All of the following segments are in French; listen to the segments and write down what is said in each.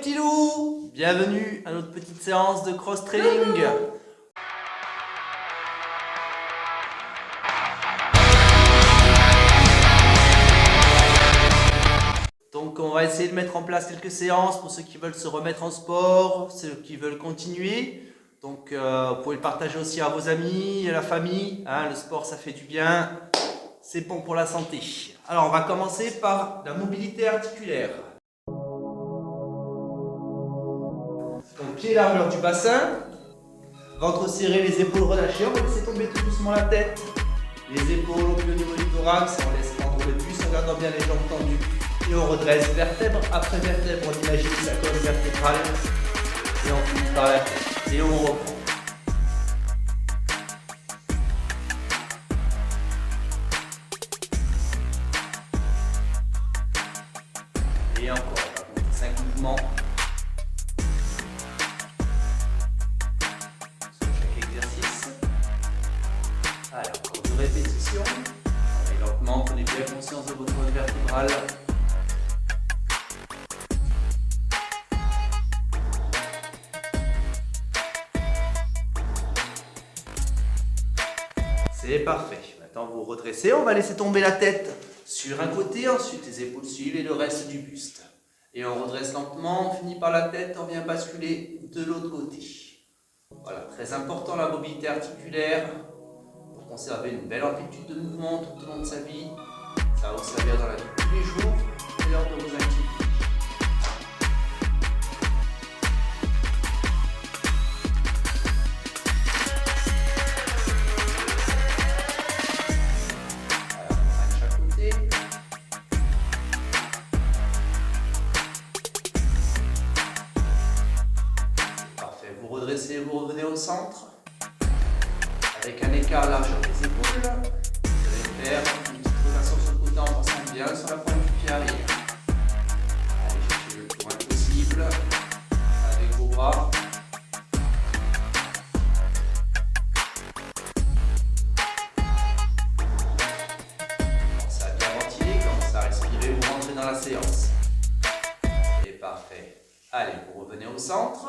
petits loups, bienvenue à notre petite séance de cross-training. Donc on va essayer de mettre en place quelques séances pour ceux qui veulent se remettre en sport, ceux qui veulent continuer. Donc vous pouvez le partager aussi à vos amis, à la famille. Hein, le sport ça fait du bien, c'est bon pour la santé. Alors on va commencer par la mobilité articulaire. Donc pied largeur du bassin, ventre serré, les épaules relâchées, on va laisser tomber tout doucement la tête. Les épaules au plus au niveau du thorax, on laisse prendre le plus en gardant bien les jambes tendues. Et on redresse vertèbre après vertèbre, on imagine sa colonne vertébrale. Et on finit par la tête. Et on reprend. Et encore, on va compter 5 mouvements. Sur chaque exercice. Allez, encore 2 répétitions. Et lentement, prenez bien conscience de votre colonne vertébrale. C'est parfait. Maintenant, vous redressez. On va laisser tomber la tête sur un côté. Ensuite, les épaules suivent et le reste du buste. Et on redresse lentement. On finit par la tête. On vient basculer de l'autre côté. Voilà, très important la mobilité articulaire pour conserver une belle amplitude de mouvement tout au long de sa vie. Ça va vous servir dans la vie de tous les jours et lors de vos activités. Redressez, vous revenez au centre avec un écart largeur des épaules. Vous allez faire une petite rotation sur le côté en passant bien sur la pointe du pied arrière. Allez chercher le plus loin possible avec vos bras. Commencez à bien ventiler, commencez à respirer, vous rentrez dans la séance. C'est parfait. Allez, vous revenez au centre.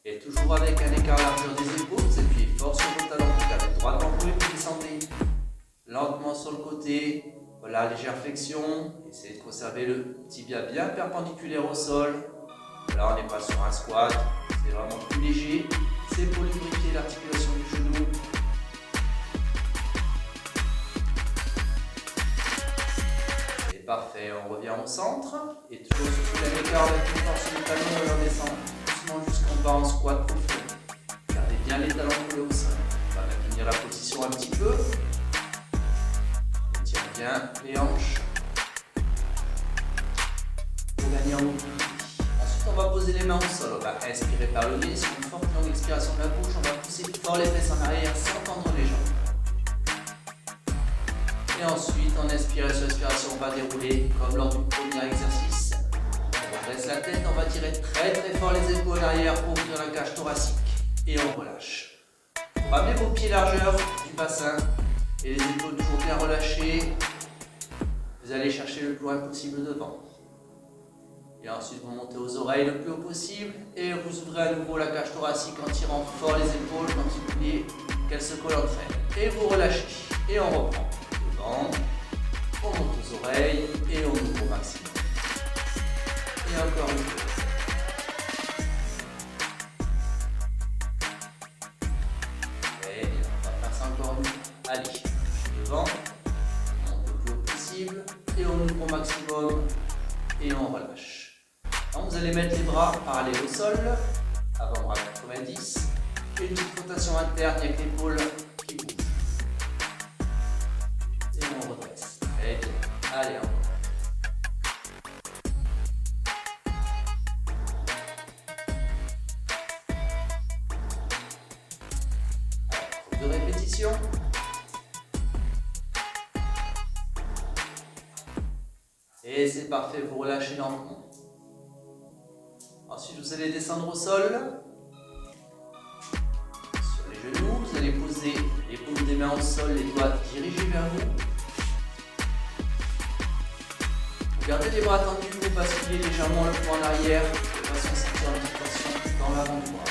Et toujours avec un écart largeur des épaules, vous appuyez fort sur vos talons, vous gardez droite en et vous descendez lentement sur le côté. Voilà, légère flexion. Essayez de conserver le tibia bien perpendiculaire au sol. Là, on n'est pas sur un squat, c'est vraiment plus léger. C'est pour lubrifier l'articulation du genou. C'est parfait, on revient au centre. Et toujours sur un écart avec une force sur les talons et on descend jusqu'en bas en squat profond. Gardez bien les talons collés au sol. On va maintenir la position un petit peu. On tire bien les hanches pour gagner en mobilité. Ensuite, on va poser les mains au sol. On va inspirer par le nez. Sur une forte longue expiration de la bouche, on va pousser fort les fesses en arrière sans tendre les jambes. Et ensuite, en inspiration, expiration, on va dérouler comme lors du premier exercice. On redresse la tête, on va tirer très très fort les épaules arrière pour ouvrir la cage thoracique et on relâche. Ramenez vos pieds largeur du bassin et les épaules toujours bien relâchées. Vous allez chercher le plus loin possible devant. Et ensuite vous montez aux oreilles le plus haut possible et vous ouvrez à nouveau la cage thoracique en tirant fort les épaules quand vous oubliez qu'elles se collent entre elles. Et vous relâchez et on reprend. Devant, on monte aux oreilles et on ouvre au maximum. Et encore une fois. Très bien, on va faire ça encore une fois. Allez, devant, on monte le plus haut possible et on ouvre au maximum et on relâche. Donc vous allez mettre les bras parallèles au sol, avant-bras 90, et une petite rotation interne avec l'épaule qui bouge. Et on redresse. Très bien. Allez, encore. De répétition. Et c'est parfait, vous relâchez lentement. Ensuite, vous allez descendre au sol. Sur les genoux, vous allez poser les paumes des mains au sol, les doigts dirigés vers vous. Vous gardez les bras tendus, vous basculez légèrement le poing en arrière de façon ressentir une petite tension dans l'avant du bras.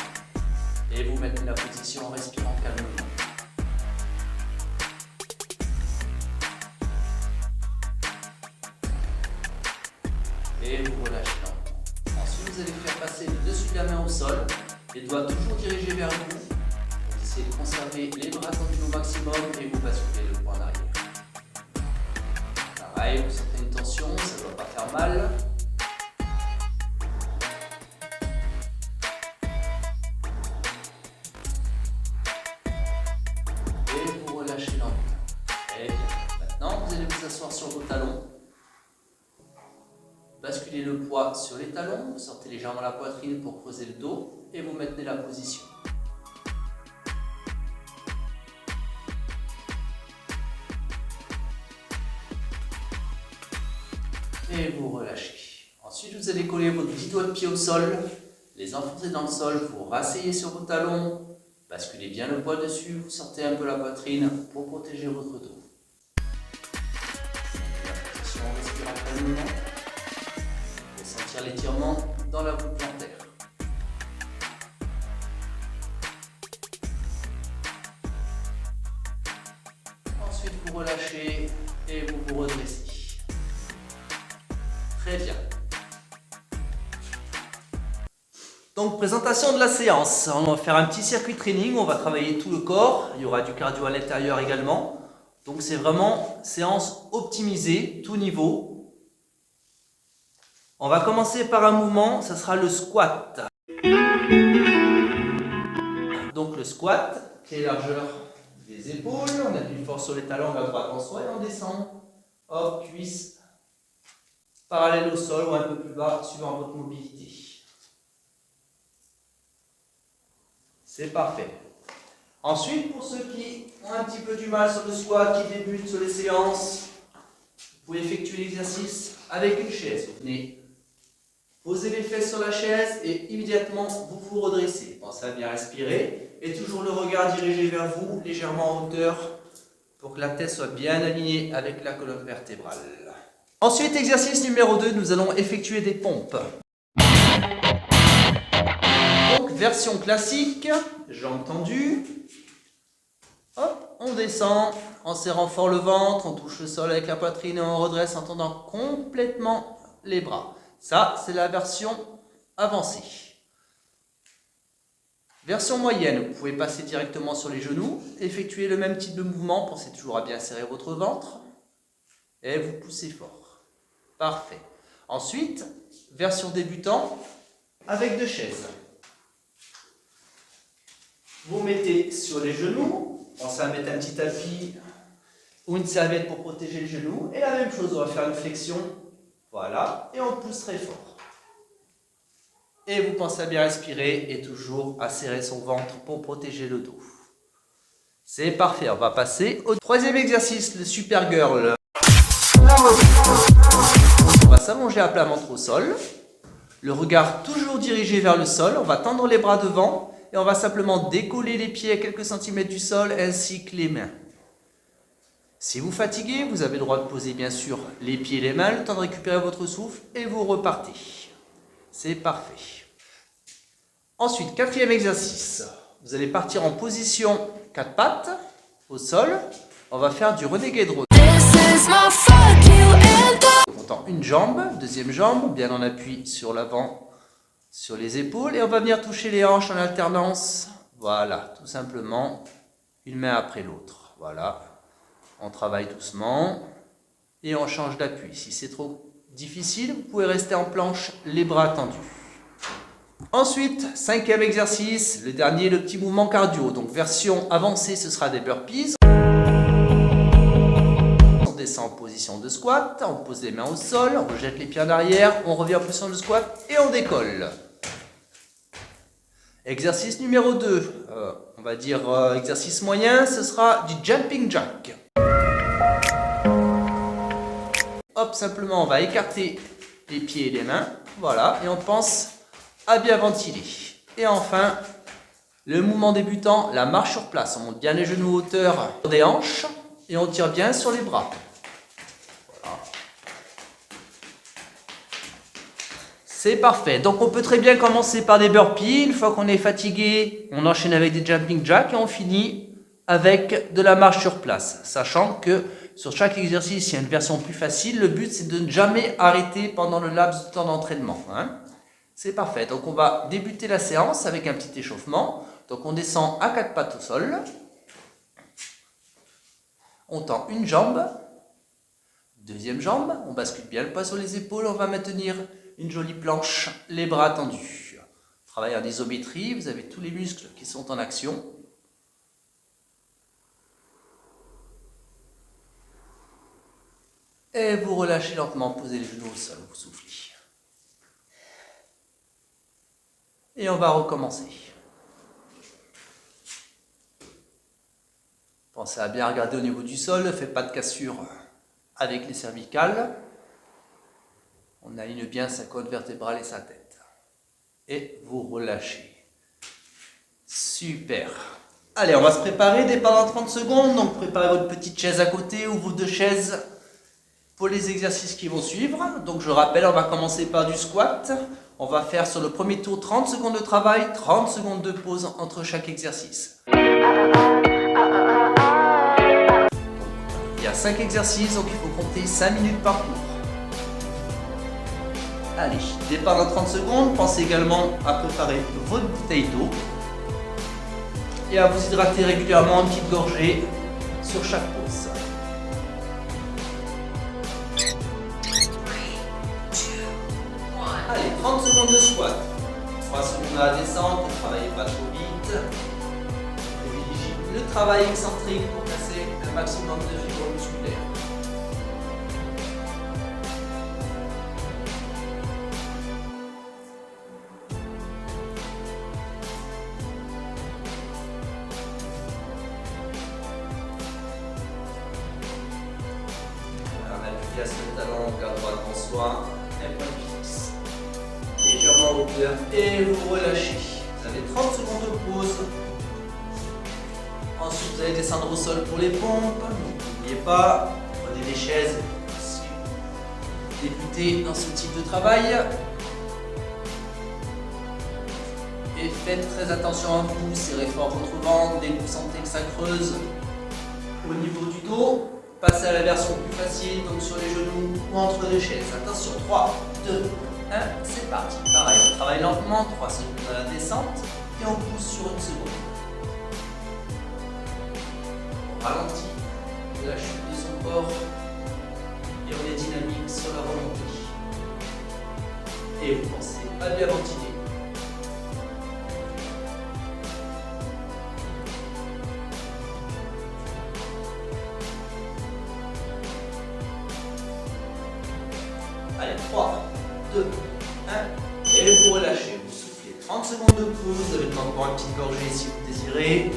Et vous maintenez la position en respirant calmement. Et vous relâchez lentement. Ensuite, vous allez faire passer le dessus de la main au sol, les doigts toujours dirigés vers vous. Vous essayez de conserver les bras tendus au maximum et vous basculez le poing en arrière. Pareil, vous sentez une tension, ça ne doit pas faire mal. Et vous relâchez lentement. Très bien. Maintenant, vous allez vous asseoir sur vos talons. Basculez le poids sur les talons, vous sortez légèrement la poitrine pour creuser le dos et vous maintenez la position. Et vous relâchez. Ensuite, vous allez coller vos 10 doigts de pied au sol, les enfoncer dans le sol, vous rasseyez sur vos talons, basculez bien le poids dessus, vous sortez un peu la poitrine pour protéger votre dos. La position en respirant calmement. Sentir l'étirement dans la voûte plantaire. Ensuite, vous relâchez et vous vous redressez. Très bien. Donc, présentation de la séance. On va faire un petit circuit training, on va travailler tout le corps. Il y aura du cardio à l'intérieur également. Donc, c'est vraiment séance optimisée, tout niveau. On va commencer par un mouvement, ça sera le squat. Donc le squat, pied largeur des épaules, on appuie fort sur les talons, la droite en soi et on descend. Hop, cuisse parallèle au sol ou un peu plus bas, suivant votre mobilité. C'est parfait. Ensuite, pour ceux qui ont un petit peu du mal sur le squat, qui débutent sur les séances, vous pouvez effectuer l'exercice avec une chaise. Vous venez posez les fesses sur la chaise et immédiatement vous vous redressez. Pensez à bien respirer et toujours le regard dirigé vers vous, légèrement en hauteur pour que la tête soit bien alignée avec la colonne vertébrale. Ensuite, exercice numéro 2, nous allons effectuer des pompes. Donc, version classique, jambes tendues. Hop, on descend en serrant fort le ventre, on touche le sol avec la poitrine et on redresse en tendant complètement les bras. Ça, c'est la version avancée. Version moyenne, vous pouvez passer directement sur les genoux, effectuer le même type de mouvement, pensez toujours à bien serrer votre ventre, et vous poussez fort. Parfait. Ensuite, version débutant, avec 2 chaises. Vous mettez sur les genoux, pensez à mettre un petit tapis ou une serviette pour protéger le genou, et la même chose, on va faire une flexion. Voilà, et on pousse très fort. Et vous pensez à bien respirer et toujours à serrer son ventre pour protéger le dos. C'est parfait, on va passer au 3e exercice, le Super Girl. On va s'allonger à plat ventre au sol, le regard toujours dirigé vers le sol, on va tendre les bras devant et on va simplement décoller les pieds à quelques centimètres du sol ainsi que les mains. Si vous fatiguez, vous avez le droit de poser bien sûr les pieds et les mains, le temps de récupérer votre souffle et vous repartez. C'est parfait. Ensuite, 4e exercice. Vous allez partir en position 4 pattes au sol. On va faire du renegade row. On comptant une jambe, 2e jambe, bien en appui sur l'avant, sur les épaules. Et on va venir toucher les hanches en alternance. Voilà, tout simplement, une main après l'autre. Voilà. On travaille doucement et on change d'appui. Si c'est trop difficile, vous pouvez rester en planche, les bras tendus. Ensuite, 5e exercice, le dernier, le petit mouvement cardio. Donc version avancée, ce sera des burpees. On descend en position de squat, on pose les mains au sol, on rejette les pieds en arrière, on revient en position de squat et on décolle. Exercice numéro 2, on va dire exercice moyen, ce sera du jumping jack. Hop, simplement, on va écarter les pieds et les mains. Voilà, et on pense à bien ventiler. Et enfin, le mouvement débutant, la marche sur place. On monte bien les genoux hauteur des hanches et on tire bien sur les bras. Voilà. C'est parfait. Donc on peut très bien commencer par des burpees. Une fois qu'on est fatigué, on enchaîne avec des jumping jacks et on finit avec de la marche sur place. Sachant que sur chaque exercice, il y a une version plus facile. Le but, c'est de ne jamais arrêter pendant le laps de temps d'entraînement. C'est parfait. Donc on va débuter la séance avec un petit échauffement. Donc on descend à 4 pattes au sol. On tend une jambe. Deuxième jambe. On bascule bien le poids sur les épaules. On va maintenir une jolie planche, les bras tendus. Travail en isométrie, vous avez tous les muscles qui sont en action. Et vous relâchez lentement, posez les genoux au sol, vous soufflez. Et on va recommencer. Pensez à bien regarder au niveau du sol, ne faites pas de cassure avec les cervicales. On aligne bien sa colonne vertébrale et sa tête. Et vous relâchez. Super. Allez, on va se préparer, départ dans 30 secondes. Donc préparez votre petite chaise à côté ou vos deux chaises pour les exercices qui vont suivre. Donc je rappelle, on va commencer par du squat. On va faire sur le premier tour 30 secondes de travail, 30 secondes de pause entre chaque exercice. Il y a 5 exercices, donc il faut compter 5 minutes par tour. Allez, départ dans 30 secondes. Pensez également à préparer votre bouteille d'eau et à vous hydrater régulièrement, une petite gorgée sur chaque pause. Allez, 30 secondes de squat. 3 secondes à la descente, ne travaillez pas trop vite. Privilégiez le travail excentrique pour casser un maximum de fibres musculaires. Le talon, garde droit devant soi, un point fixe, légèrement en hauteur et vous relâchez. Vous avez 30 secondes de pause. Ensuite, vous allez descendre au sol pour les pompes. N'oubliez pas, prenez des chaises si vous débutez dans ce type de travail. Et faites très attention à vous, serrez fort votre ventre dès que vous sentez que ça creuse au niveau du dos. Passez à la version plus facile, donc sur les genoux ou entre les chaises. Attention, 3, 2, 1, c'est parti. Pareil, on travaille lentement, 3 secondes à la descente et on pousse sur une seconde. On ralentit la chute de son corps et on est dynamique sur la remontée. Et vous pensez à bien ventiler. Allez, 3, 2, 1, et vous relâchez, vous soufflez. 30 secondes de pause, vous avez le temps de prendre une petite gorgée si vous désirez.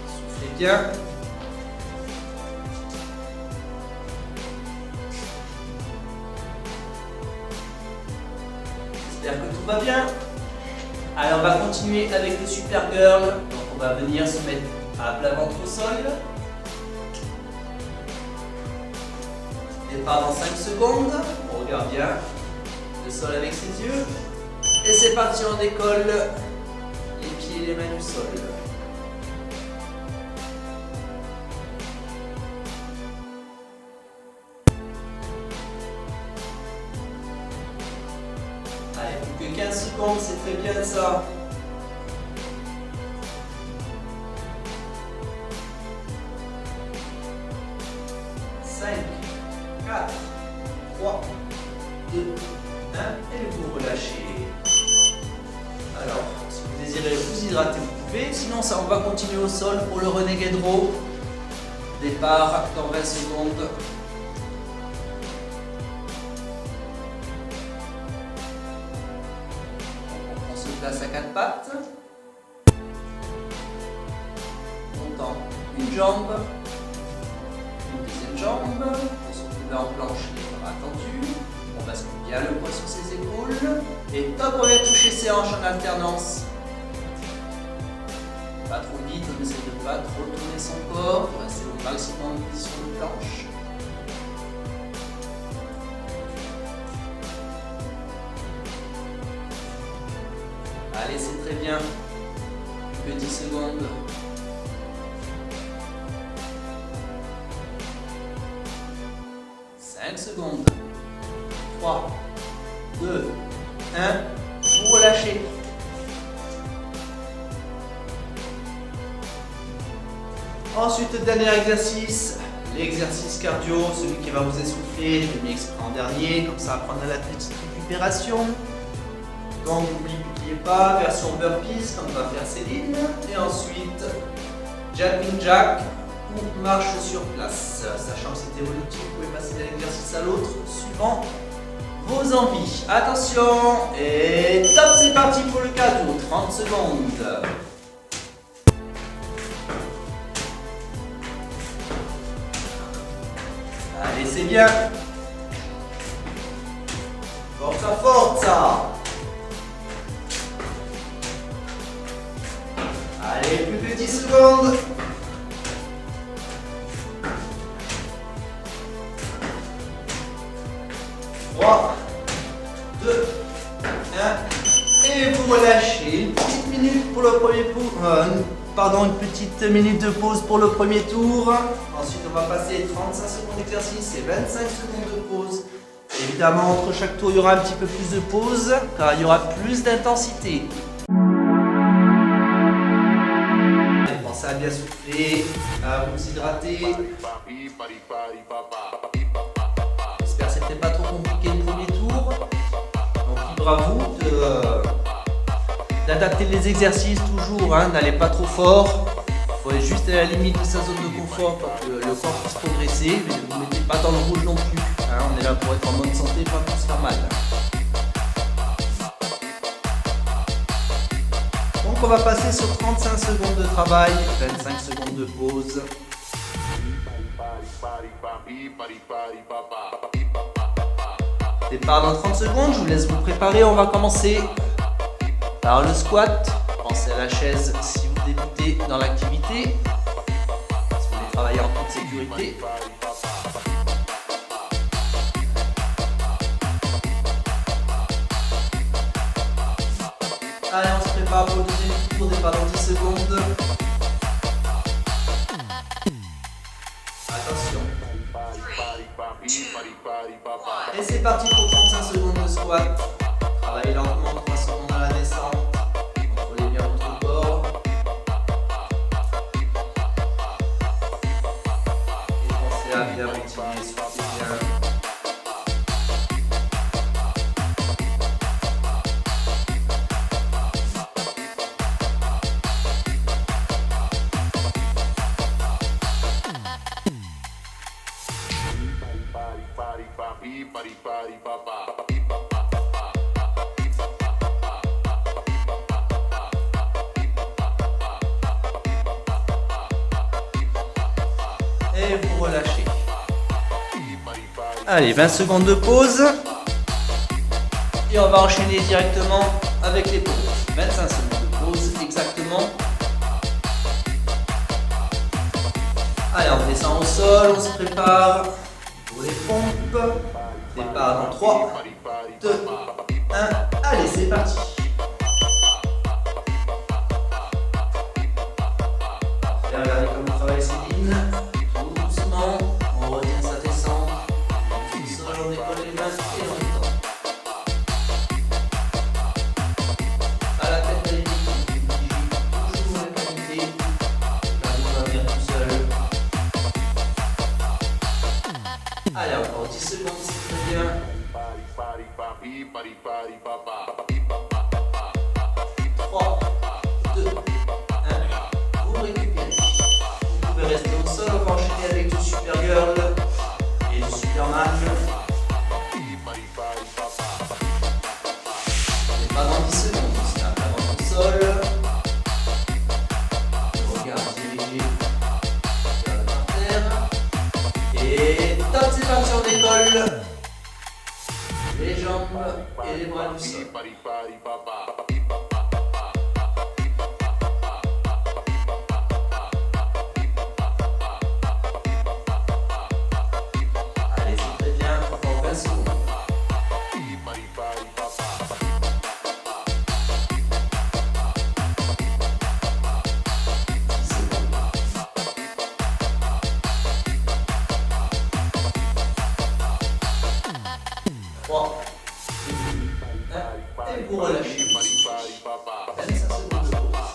Soufflez bien. J'espère que tout va bien. Allez, on va continuer avec le Super Girl. Donc on va venir se mettre à plat ventre au sol. Départ dans 5 secondes, on regarde bien le sol avec ses yeux. Et c'est parti, on décolle les pieds et les mains du sol. Allez, plus que 15 secondes, c'est très bien ça. 5, 4, 3, 2, 1 et vous relâchez. Alors, si vous désirez vous hydrater, vous pouvez. Sinon, ça, on va continuer au sol pour le Renegade Row. Départ dans 20 secondes. On se place à 4 pattes. On tend une jambe. Une deuxième jambe, on se retrouve en planche, les bras tendus, on bascule bien le poids sur ses épaules, et top, on vient toucher ses hanches en alternance. Pas trop vite, on essaie de ne pas trop tourner son corps, pour rester au maximum en position de planche. Allez, c'est très bien. Plus que 10 secondes. 5 secondes. 3, 2, 1. Vous relâchez. Ensuite, dernier exercice. L'exercice cardio, celui qui va vous essouffler. Je l'ai mis exprès en dernier, comme ça, prendre la petite récupération. Donc, n'oubliez pas, version burpees, comme va faire Céline. Et ensuite, jumping jack ou marche sur place. Sachant que c'est évolutif, vous pouvez passer d'un exercice à l'autre suivant vos envies. Attention, et top, c'est parti pour le cardio. 30 secondes. Allez, c'est bien. Forza, forza. Allez, plus que 10 secondes. 3, 2, 1. Et vous relâchez. Une petite minute pour le premier tour. Une petite minute de pause pour le premier tour. Ensuite, on va passer 35 secondes d'exercice et 25 secondes de pause. Évidemment, entre chaque tour, il y aura un petit peu plus de pause car il y aura plus d'intensité. Pensez à bien souffler, à vous hydrater. J'espère que c'était pas trop compliqué le premier tour. Donc, libre à vous d'adapter les exercices toujours, n'allez pas trop fort. Il faut être juste à la limite de sa zone de confort pour que le corps puisse progresser, mais ne vous mettez pas dans le rouge non plus. On est là pour être en bonne santé, pas pour se faire mal. Donc on va passer sur 35 secondes de travail, 25 secondes de pause. Départ dans 30 secondes, je vous laisse vous préparer, on va commencer par le squat. Pensez à la chaise si vous débutez dans l'activité, si vous voulez travailler en toute sécurité. Allez, on se prépare pour le deuxième tour, départ dans 10 secondes. Attention. Et c'est parti pour 35 secondes de squat. Travaillez lentement, 3 secondes à la descente. Contrôlez bien votre corps. Et pensez à bien retirer, soufflez bien. Et vous relâchez. Allez, 20 secondes de pause. Et on va enchaîner directement avec les pompes. 25 secondes de pause exactement. Allez, on descend au sol, on se prépare pour les pompes. Départ dans 3, 2, 1. Allez, c'est parti. Et regardez comment travaille Céline. Tout doucement, on retient sa descente. Tout seul, on décolle les mains et on détend. À la tête de l'équipe, toujours la qualité. Là, on va venir tout seul. Allez, encore 10 secondes, c'est très bien. secondes de pause.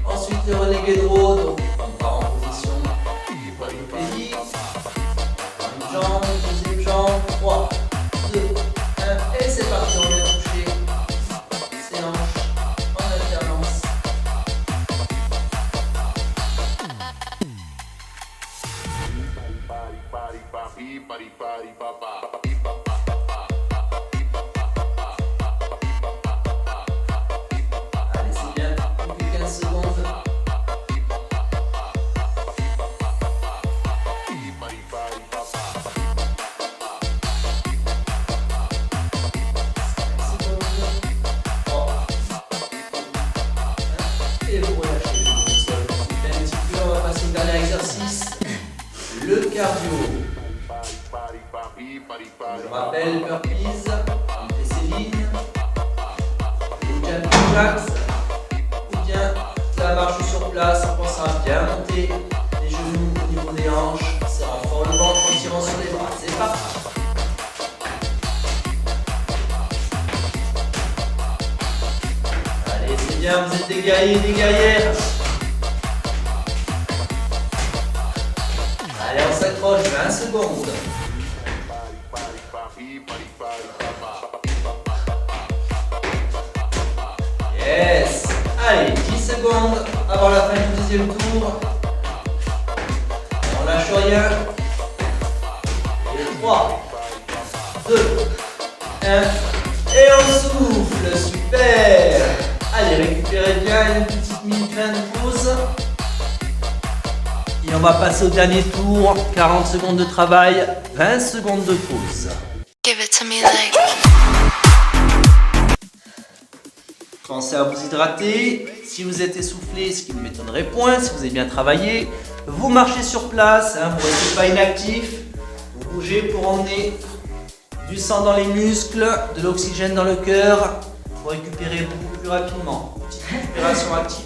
Ensuite, le relégué de row, donc on part en position quadrupédique. Une jambe, deuxième jambe, 3, 2, 1, et c'est parti, on vient toucher ses hanches en alternance. Allez, c'est bien, plus que 15 secondes. Et vous relâchez le genou au sol. Super, un petit peu, on va passer au dernier exercice, le cardio. Je rappelle, burpees, on fait ses lignes, ou bien le jacks, ou bien la marche sur place en pensant à bien monter les genoux au niveau des hanches, serrant fort le ventre en tirant sur les bras. C'est parti. Allez, c'est bien, vous êtes des guerriers et des guerrières. Allez, on s'accroche, 20 secondes. Yes. Allez, 10 secondes avant la fin du deuxième tour. On lâche rien. Et 3, 2, 1. Et on souffle. Super. Allez, récupérez bien, une petite minute 20 de pause. Et on va passer au dernier tour. 40 secondes de travail, 20 secondes de pause. Give it to me like. Pensez à vous hydrater. Si vous êtes essoufflé, ce qui ne m'étonnerait point, si vous avez bien travaillé, vous marchez sur place, hein, vous ne restez pas inactif. Vous bougez pour emmener du sang dans les muscles, de l'oxygène dans le cœur, pour récupérer beaucoup plus rapidement. Petite récupération active.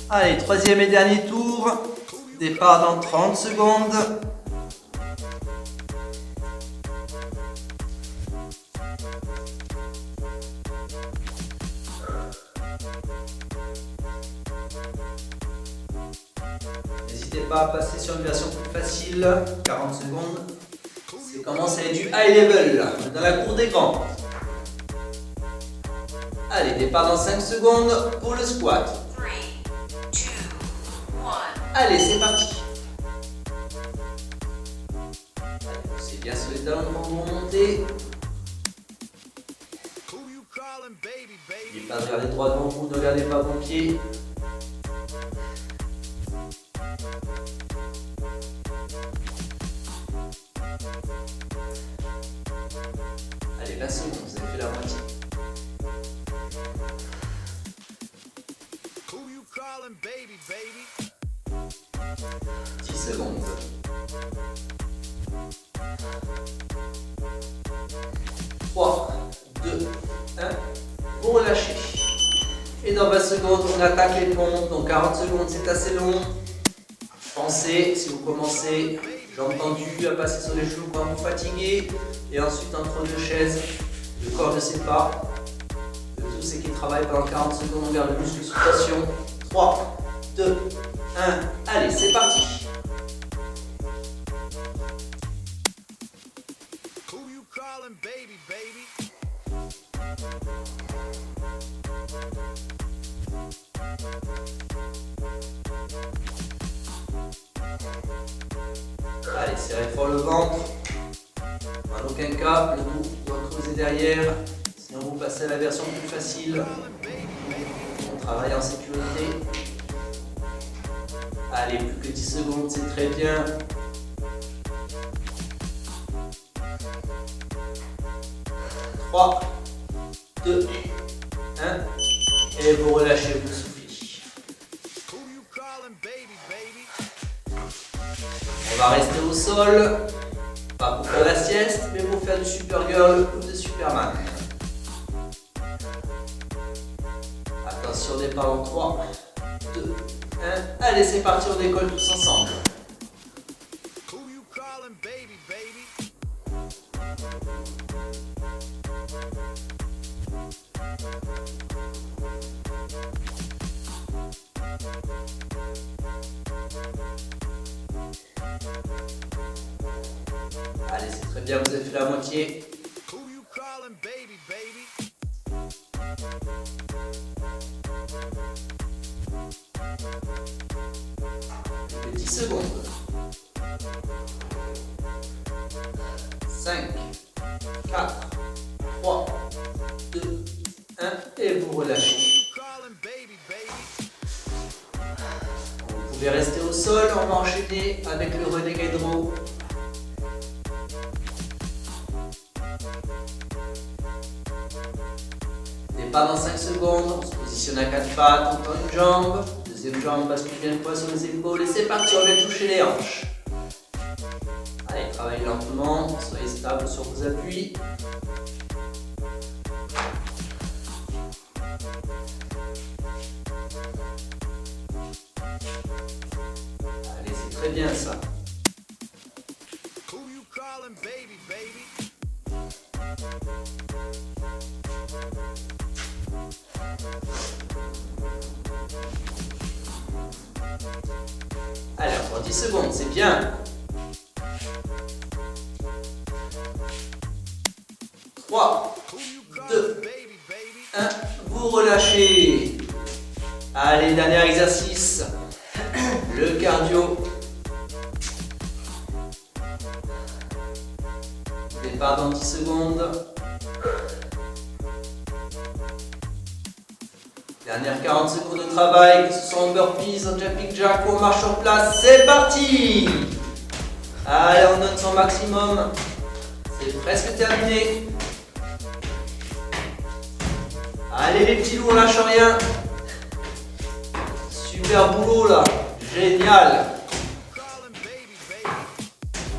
Allez, troisième et dernier tour. Départ dans 30 secondes. N'hésitez pas à passer sur une version plus facile. 40 secondes. Ça commence à être du high level, dans la cour des grands. Allez, départ dans 5 secondes pour le squat. 3, 2, 1. Allez, c'est parti. Allez, poussez bien sur les talons quand vous remontez. N'oubliez pas de regarder droit devant vous, ne regardez pas vos pieds. Allez, 20 secondes, vous avez fait la moitié. 10 secondes. 3, 2, 1. Vous relâchez. Et dans 20 secondes, on attaque les pompes. Donc 40 secondes, c'est assez long. Pensez, si vous commencez, jambes tendues, à passer sur les genoux quand vous fatiguez. Et ensuite, entre deux chaises, le corps ne sait pas. Le tout, c'est qu'il travaille pendant 40 secondes. On garde le muscle sous pression. 3, 2, 1. Allez, c'est parti. Allez, serrez fort le ventre. En aucun cas, le dos doit creuser derrière. Sinon, vous passez à la version plus facile. travaille en sécurité. Allez, plus que 10 secondes, c'est très bien. 3, 2, 1. Et vous relâchez, vous soufflez. On va rester au sol. Pas pour faire la sieste, mais pour faire du Supergirl ou de Superman. Attention, départ en 3, 2, 1. Allez, c'est parti, on décolle tous ensemble. Allez, c'est très bien, vous avez fait la moitié. Plus que 10 secondes. 5, 4, 3, 2, 1. Et vous relâchez. Vous pouvez rester au sol, on va enchaîner avec le Renegade Row. Départ dans 5 secondes, on se positionne à 4 pattes, on tend une jambe, deuxième jambe bascule bien le poids sur les épaules et c'est parti, on vient toucher les hanches. Allez, travaillez lentement, soyez stable sur vos appuis. Allez, c'est très bien ça. Allez, encore 10 secondes, c'est bien. 3, 2, 1, vous relâchez. Allez, dernier exercice, le cardio. Départ dans 10 secondes. Dernière 40 secondes de travail, que ce soit en burpees, en jumping jack ou en marche sur place, c'est parti! Allez, on donne son maximum. C'est presque terminé. Allez les petits loups, on lâche rien. Super boulot là, génial.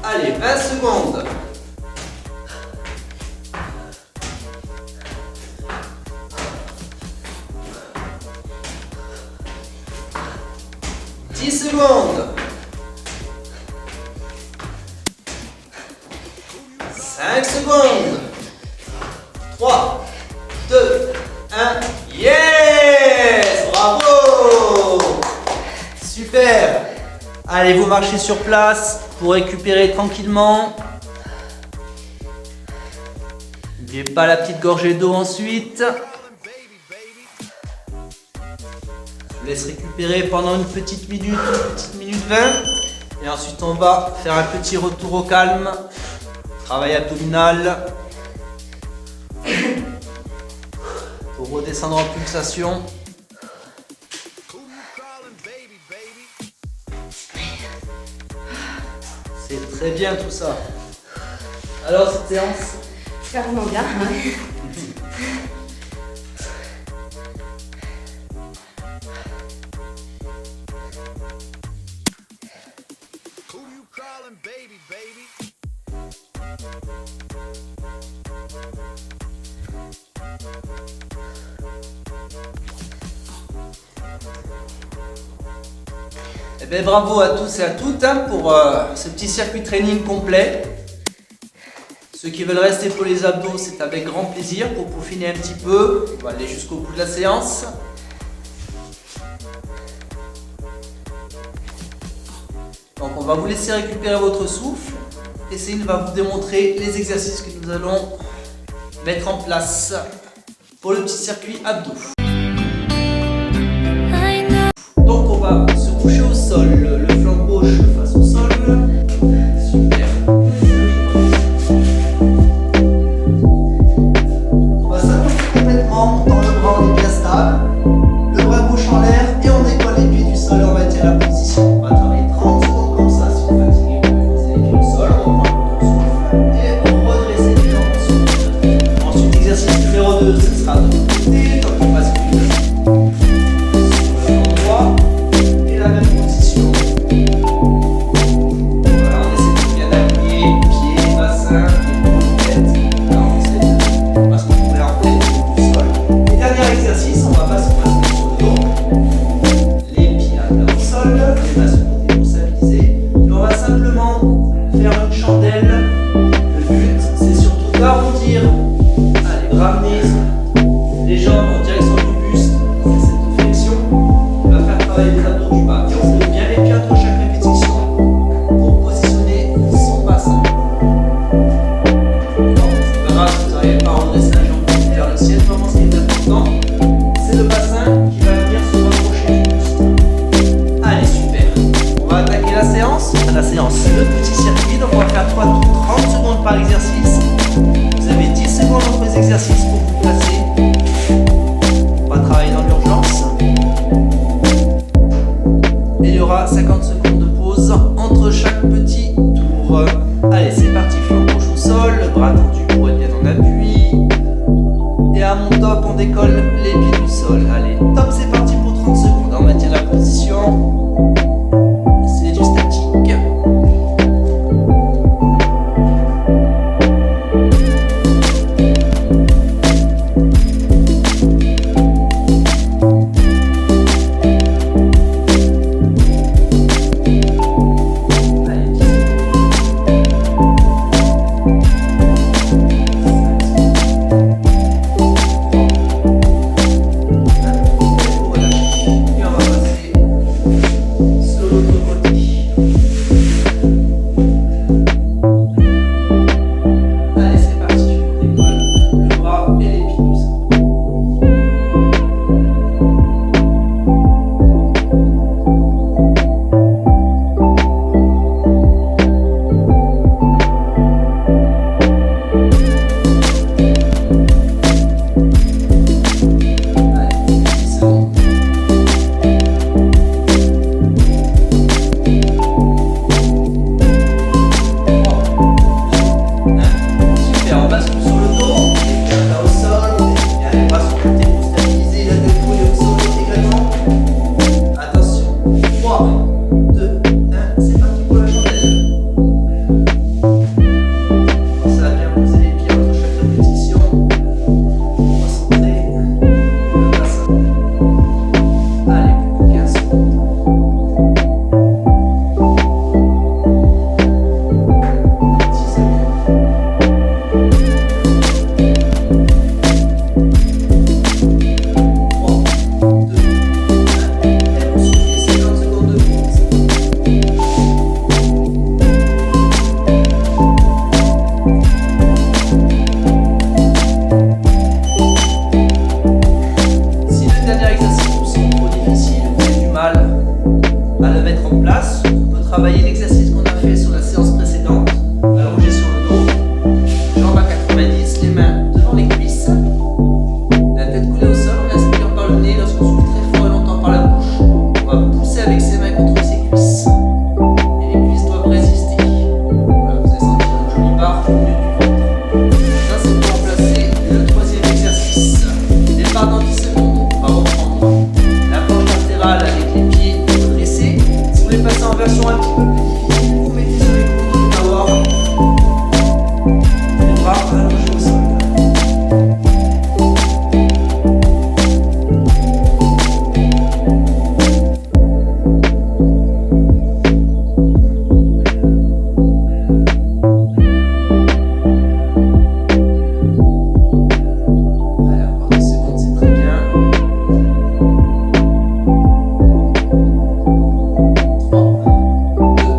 Allez, 20 secondes. Secondes. 5 secondes. 3, 2, 1. Yes! Bravo! Super! Allez, vous marchez sur place pour récupérer tranquillement. N'oubliez pas la petite gorgée d'eau ensuite. Je vous laisse récupérer pendant une petite minute 20. Et ensuite on va faire un petit retour au calme. Travail abdominal. Pour redescendre en pulsation. C'est très bien tout ça. Alors cette séance? C'est vraiment bien. Eh bien, bravo à tous et à toutes pour ce petit circuit training complet. Ceux qui veulent rester pour les abdos, c'est avec grand plaisir pour peaufiner un petit peu. On va aller jusqu'au bout de la séance. Donc on va vous laisser récupérer votre souffle. Et Céline va vous démontrer les exercices que nous allons mettre en place pour le petit circuit abdos. Donc on va se coucher au sol, le flanc gauche face au sol. Super. On va s'allonger complètement, on tend le bras, on est bien stable. Le bras l'instant, c'est du statique. Travailler l'exercice qu'on a fait sur la séance précédente, allongé sur le dos, jambes à 90, les mains devant les cuisses, la tête coulée au sol, on inspire par le nez lorsqu'on souffle très fort et longtemps par la bouche. On va pousser avec ses mains contre ses cuisses. Et les cuisses doivent résister. Voilà, vous allez sentir une jolie barre au milieu du ventre. Ça, c'est pour remplacer le troisième exercice. Départ dans 10 secondes. On va reprendre la planche latérale avec les pieds redressés. Si vous voulez passer en version un petit peu plus difficile, vous mettez sur les coudes de power. Les bras allongés au sol. Allez, encore 10 secondes, c'est très bien. 3, 2,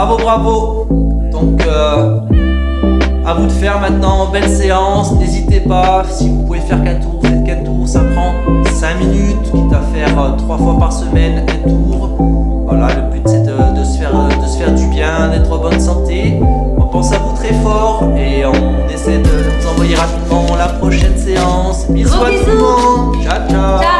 Bravo, bravo. Donc, à vous de faire maintenant. Belle séance. N'hésitez pas. Si vous pouvez faire qu'un tour, faites qu'un tour. Ça prend 5 minutes, quitte à faire 3 fois par semaine un tour. Voilà, le but c'est de se faire du bien, d'être en bonne santé. On pense à vous très fort et on essaie de vous envoyer rapidement la prochaine séance. Bisous à tout le monde. Ciao, ciao.